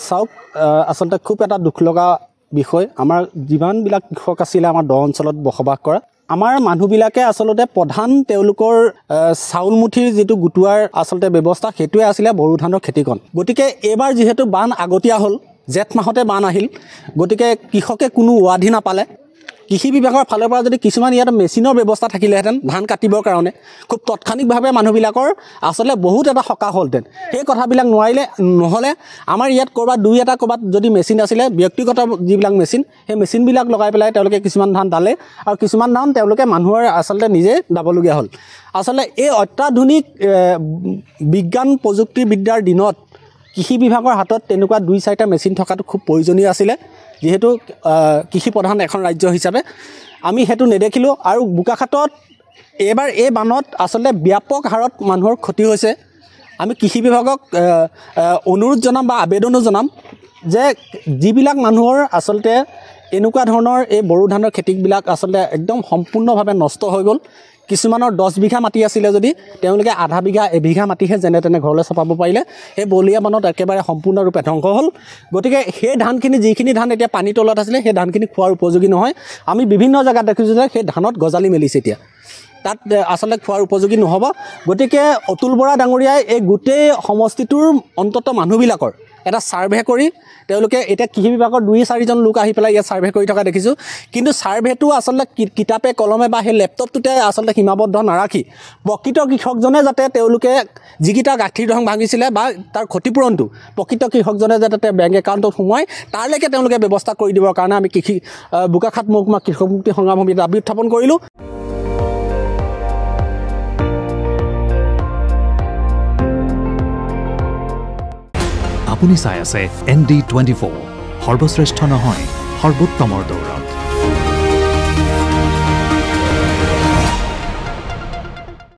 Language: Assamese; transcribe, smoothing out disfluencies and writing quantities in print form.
চাওক আচলতে খুব এটা দুখ লগা বিষয় আমাৰ যিমানবিলাক কৃষক আছিলে আমাৰ দ অঞ্চলত বসবাস কৰা আমাৰ মানুহবিলাকে আচলতে প্ৰধান তেওঁলোকৰ চাউল মুঠিৰ যিটো গুটোৱাৰ আচলতে ব্যৱস্থা সেইটোৱে আছিলে বড়ো ধানৰ খেতিকণ গতিকে এইবাৰ যিহেতু বান আগতীয়া হ'ল জেঠ মাহতে বান আহিল গতিকে কৃষকে কোনো উৱাধি নাপালে কৃষি বিভাগৰ ফালৰ পৰা যদি কিছুমান ইয়াত মেচিনৰ ব্যৱস্থা থাকিলেহেঁতেন ধান কাটিবৰ কাৰণে খুব তৎক্ষণিকভাৱে মানুহবিলাকৰ আচলতে বহুত এটা সকাহ হ'লহেঁতেন সেই কথাবিলাক নহ'লে আমাৰ ইয়াত ক'ৰবাত দুই এটা ক'ৰবাত যদি মেচিন আছিলে ব্যক্তিগত যিবিলাক মেচিন সেই মেচিনবিলাক লগাই পেলাই তেওঁলোকে কিছুমান ধান দালে আৰু কিছুমান ধান তেওঁলোকে মানুহৰ আচলতে নিজে দাবলগীয়া হ'ল আচলতে এই অত্যাধুনিক বিজ্ঞান প্ৰযুক্তিবিদ্যাৰ দিনত কৃষি বিভাগৰ হাতত তেনেকুৱা দুই চাৰিটা মেচিন থকাটো খুব প্ৰয়োজনীয় আছিলে যিহেতু কৃষি প্ৰধান এখন ৰাজ্য হিচাপে আমি সেইটো নেদেখিলোঁ আৰু বোকাখাটত এইবাৰ এই বানত আচলতে ব্যাপক হাৰত মানুহৰ ক্ষতি হৈছে আমি কৃষি বিভাগক অনুৰোধ জনাম বা আবেদনো জনাম যে যিবিলাক মানুহৰ আচলতে এনেকুৱা ধৰণৰ এই বড়ো ধানৰ খেতিবিলাক আচলতে একদম সম্পূৰ্ণভাৱে নষ্ট হৈ গ'ল কিছুমানৰ 10 বিঘা মাটি আছিলে যদি তেওঁলোকে আধা বিঘা এবিঘা মাটিহে যেনে তেনে ঘৰলৈ চপাব পাৰিলে সেই বলীয়া বানত একেবাৰে সম্পূৰ্ণৰূপে ধ্বংস হ'ল গতিকে সেই ধানখিনি যিখিনি ধান এতিয়া পানী তলত আছিলে সেই ধানখিনি খোৱাৰ উপযোগী নহয় আমি বিভিন্ন জেগাত দেখিছোঁ যে সেই ধানত গজালি মেলিছে এতিয়া তাত আচলতে খোৱাৰ উপযোগী নহ'ব গতিকে অতুল বৰা ডাঙৰীয়াই এই গোটেই সমষ্টিটোৰ অন্তত মানুহবিলাকৰ এটা সাৰ্ভে কৰি তেওঁলোকে এটা কৃষি বিভাগৰ 2-4 জন লোক আহি পেলাই ইয়াত সাৰ্ভে কৰি থকা দেখিছোঁ কিন্তু সাৰ্ভেটো আচলতে কিতাপে কলমে বা সেই লেপটপটোতে আচলতে সীমাবদ্ধ নাৰাখি প্ৰকৃত কৃষকজনে যাতে তেওঁলোকে যিকেইটা গাঁঠিৰ ৰং ভাঙিছিলে বা তাৰ ক্ষতিপূৰণটো প্ৰকৃত কৃষকজনে যাতে বেংক একাউণ্টত সোমাই তাৰলৈকে তেওঁলোকে ব্যৱস্থা কৰি দিবৰ কাৰণে আমি কৃষি বোকাখাট মহকুমা কৃষক মুক্তি সংগ্ৰাম সমিতিৰ দাবী উত্থাপন কৰিলোঁ আপুনি চাই আছে ND24 সৰ্বশ্ৰেষ্ঠ নহয় সৰ্বোত্তমৰ দৌৰ